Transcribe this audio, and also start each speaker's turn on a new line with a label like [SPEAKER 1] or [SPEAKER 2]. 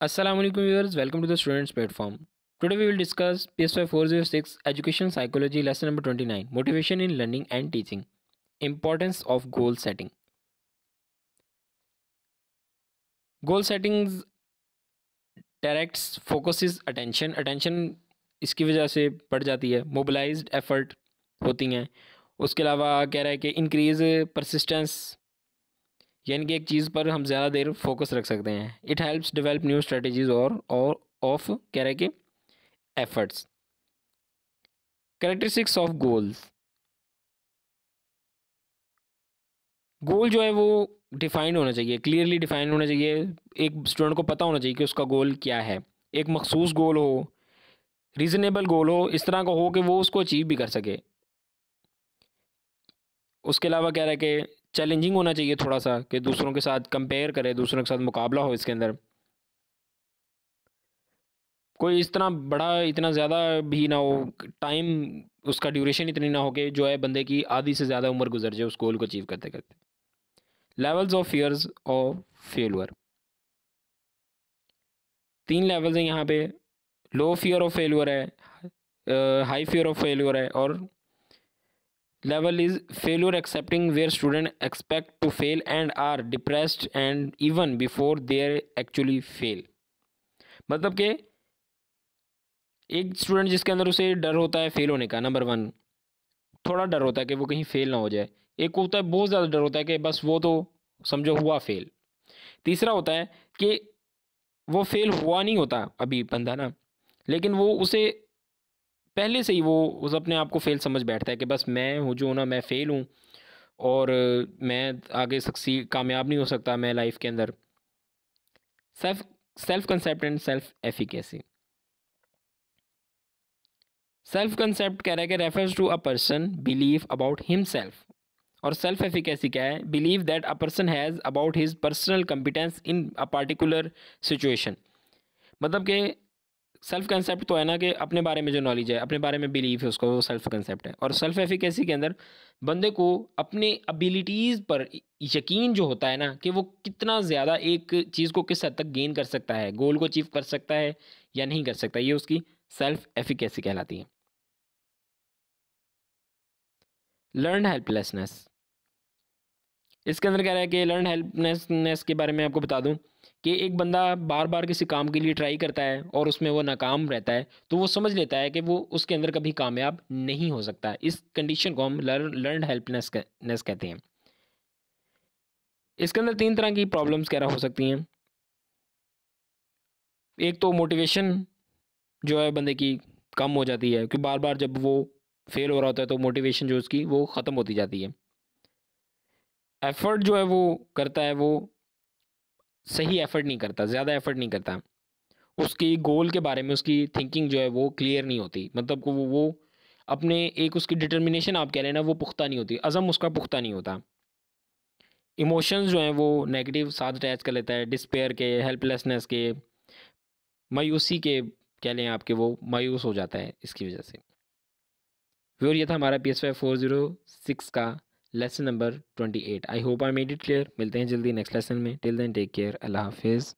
[SPEAKER 1] Assalamu alaikum viewers, welcome to the students platform. Today we will discuss PSY 406 Education Psychology lesson number 29, Motivation in Learning and Teaching. Importance of goal setting. Goal settings directs focuses attention इसकी वजह से बढ़ जाती है, mobilised effort होती हैं। उसके अलावा कह रहा है कि इंक्रीज परसिस्टेंस, यानी कि एक चीज़ पर हम ज़्यादा देर फोकस रख सकते हैं। It helps develop new strategies और ऑफ कह रहा है कि efforts. Characteristics of goals. Goal जो है वो डिफाइंड होना चाहिए, क्लियरली डिफाइंड होना चाहिए। एक स्टूडेंट को पता होना चाहिए कि उसका गोल क्या है। एक मखसूस गोल हो, रीजनेबल गोल हो, इस तरह का हो कि वो उसको अचीव भी कर सके। उसके अलावा कह रहा है कि चैलेंजिंग होना चाहिए थोड़ा सा, कि दूसरों के साथ कंपेयर करे, दूसरों के साथ मुकाबला हो इसके अंदर। कोई इस तरह बड़ा इतना ज़्यादा भी ना हो, टाइम उसका ड्यूरेशन इतनी ना हो कि जो है बंदे की आधी से ज़्यादा उम्र गुजर जाए उस गोल को अचीव करते करते। Levels of fears of failure. 3 levels हैं यहाँ पे। लो फियर ऑफ फेलुअर है, हाई फियर ऑफ फेलुअर है, और level is failure accepting where student expect to fail and are depressed and even before there actually fail. मतलब कि एक student जिसके अंदर उसे डर होता है फेल होने का, नंबर 1, थोड़ा डर होता है कि वो कहीं फेल ना हो जाए। एक होता है बहुत ज़्यादा डर होता है कि बस वो तो समझो हुआ फेल। तीसरा होता है कि वो फेल हुआ नहीं होता अभी बंदा ना, लेकिन वो उसे पहले से ही वो उस अपने आप को फेल समझ बैठता है कि बस मैं हूँ जो ना, मैं फेल हूँ और मैं आगे सक्सीड कामयाब नहीं हो सकता मैं लाइफ के अंदर। Self self concept and self efficacy. Self concept कह रहा है कि refers to a person believe about himself, और सेल्फ एफिकेसी क्या है? Believe that a person has about his personal competence in a particular situation. मतलब कि सेल्फ कंसेप्ट तो है ना कि अपने बारे में जो नॉलेज है, अपने बारे में बिलीव है उसको, वो सेल्फ कंसेप्ट है। और सेल्फ एफिकेसी के अंदर बंदे को अपने एबिलिटीज़ पर यकीन जो होता है ना, कि वो कितना ज़्यादा एक चीज़ को किस हद तक गेन कर सकता है, गोल को अचीव कर सकता है या नहीं कर सकता, ये उसकी सेल्फ एफिकेसी कहलाती है। Learn helplessness. इसके अंदर कह रहा है कि लर्न हेल्पलेसनेस के बारे में आपको बता दूं कि एक बंदा बार बार किसी काम के लिए ट्राई करता है और उसमें वो नाकाम रहता है, तो वो समझ लेता है कि वो उसके अंदर कभी कामयाब नहीं हो सकता। इस कंडीशन को हम लर्न हेल्पलेसनेस कहते हैं। इसके अंदर 3 तरह की प्रॉब्लम्स कह रहा हो सकती हैं। एक तो मोटिवेशन जो है बंदे की कम हो जाती है, कि बार बार जब वो फेल हो रहा होता है तो मोटिवेशन जो उसकी वो ख़त्म होती जाती है। एफर्ट जो है वो करता है, वो सही एफर्ट नहीं करता, ज़्यादा एफर्ट नहीं करता। उसकी गोल के बारे में उसकी थिंकिंग जो है वो क्लियर नहीं होती, मतलब को वो अपने एक उसकी डिटर्मिनेशन आप कह लें ना, वो पुख्ता नहीं होती, अज़म उसका पुख्ता नहीं होता। इमोशंस जो हैं वो नेगेटिव साथ अटैच कर लेता है, डिस्पेयर के, हेल्पलेसनेस के, मायूसी के कह लें आपके, वो मायूस हो जाता है इसकी वजह से। व्यूअर, ये था हमारा PSY 406 का lesson number 28। I hope I made it clear. मिलते हैं जल्दी नेक्स्ट लेसन में। टिल देन टेक केयर, अल्लाह हाफिज़।